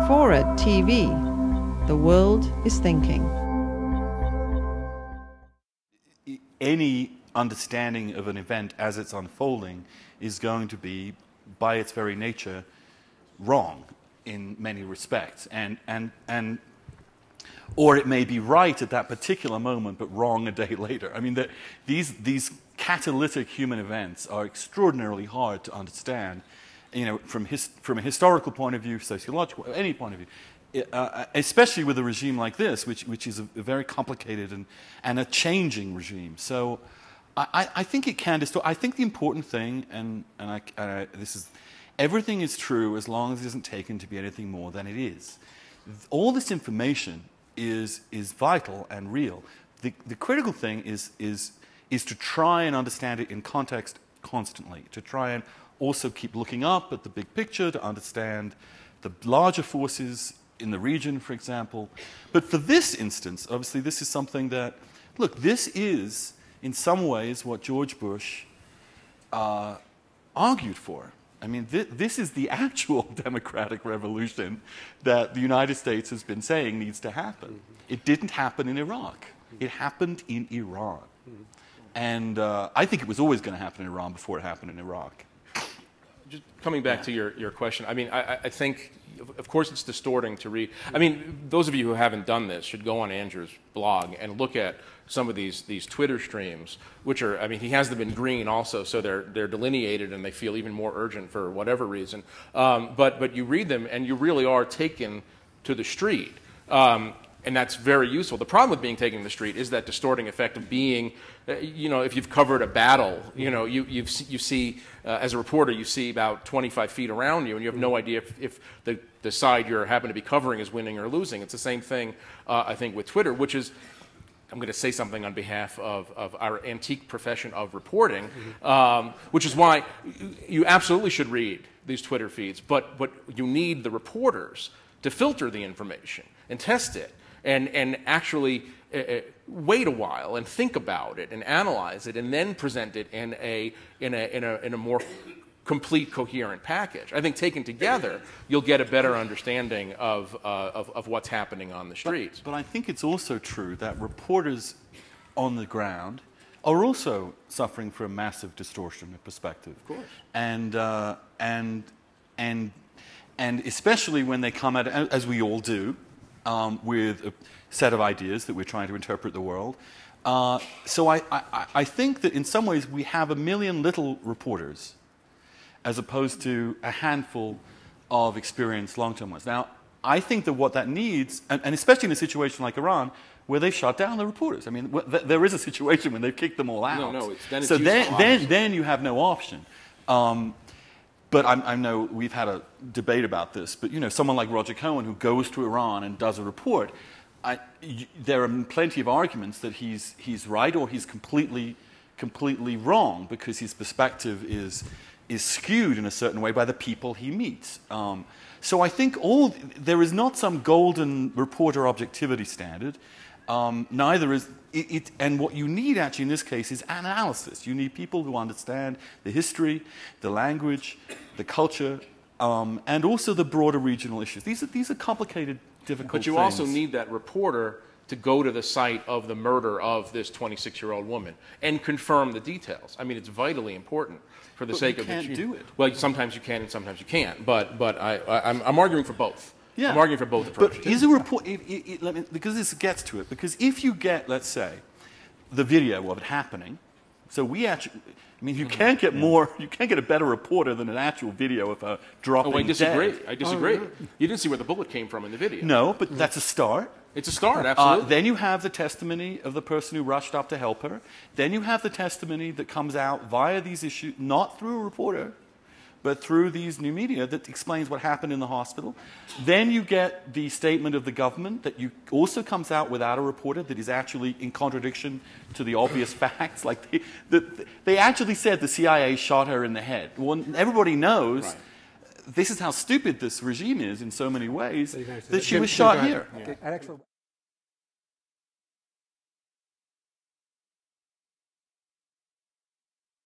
FORA.tv. The world is thinking. Any understanding of an event as it's unfolding is going to be, by its very nature, wrong in many respects. Or it may be right at that particular moment, but wrong a day later. I mean, these catalytic human events are extraordinarily hard to understand, you know, from a historical point of view, sociological, any point of view, especially with a regime like this, which is a very complicated and a changing regime. So I think it can distort. I think the important thing, everything is true as long as it isn't taken to be anything more than it is. All this information is vital and real. The critical thing is to try and understand it in context constantly, to try and also keep looking up at the big picture, to understand the larger forces in the region, for example. But for this instance, obviously this is something that, look, this is in some ways what George Bush argued for. I mean, this is the actual democratic revolution that the United States has been saying needs to happen. It didn't happen in Iraq. It happened in Iran. And I think it was always going to happen in Iran before it happened in Iraq. Just coming back to your question, I mean, I think, of course, it's distorting to read. I mean, those of you who haven't done this should go on Andrew's blog and look at some of these Twitter streams, which are, I mean, he has them in green also, so they're delineated and they feel even more urgent for whatever reason. But you read them and you really are taken to the street. And that's very useful. The problem with being taken to the street is that distorting effect of being, you know, if you've covered a battle, you know, you see, as a reporter, you see about 25 feet around you, and you have no idea if the side you happen to be covering is winning or losing. It's the same thing, I think, with Twitter, which is, I'm going to say something on behalf of our antique profession of reporting, which is why you absolutely should read these Twitter feeds, but you need the reporters to filter the information and test it. And actually wait a while and think about it and analyze it and then present it in a more complete, coherent package. I think taken together, you'll get a better understanding of what's happening on the streets. But I think it's also true that reporters on the ground are also suffering from a massive distortion of perspective. Of course. And especially when they come at it, as we all do, with a set of ideas that we're trying to interpret the world. So I think that in some ways we have a million little reporters as opposed to a handful of experienced long-term ones. Now, I think that what that needs, and especially in a situation like Iran, where they've shut down the reporters. I mean, there is a situation when they've kicked them all out. So then you have no option. But I know we've had a debate about this, but you know, someone like Roger Cohen who goes to Iran and does a report, there are plenty of arguments that he's right or he's completely wrong because his perspective is skewed in a certain way by the people he meets. So I think there is not some golden reporter objectivity standard. Neither is it, and what you need actually in this case is analysis. You need people who understand the history, the language, the culture, and also the broader regional issues. These are complicated, difficult things. But you also need that reporter to go to the site of the murder of this 26-year-old woman and confirm the details. I mean, it's vitally important for the sake of the... But you can't do it. Well, sometimes you can and sometimes you can't. But I'm arguing for both. Yeah. I'm arguing for both approaches. But is a report, because this gets to it, because if you get, let's say, the video of it happening, so we actually, I mean, you can't get more, you can't get a better reporter than an actual video of a dropping I disagree. dead. I disagree. You didn't see where the bullet came from in the video. No, but that's a start. It's a start, absolutely. Then you have the testimony of the person who rushed up to help her. Then you have the testimony that comes out via these issues, not through a reporter, but through these new media that explains what happened in the hospital. Then you get the statement of the government that also comes out without a reporter that is actually in contradiction to the obvious facts. Like they actually said the CIA shot her in the head. Well, everybody knows this is how stupid this regime is in so many ways, that she was shot here. Yeah.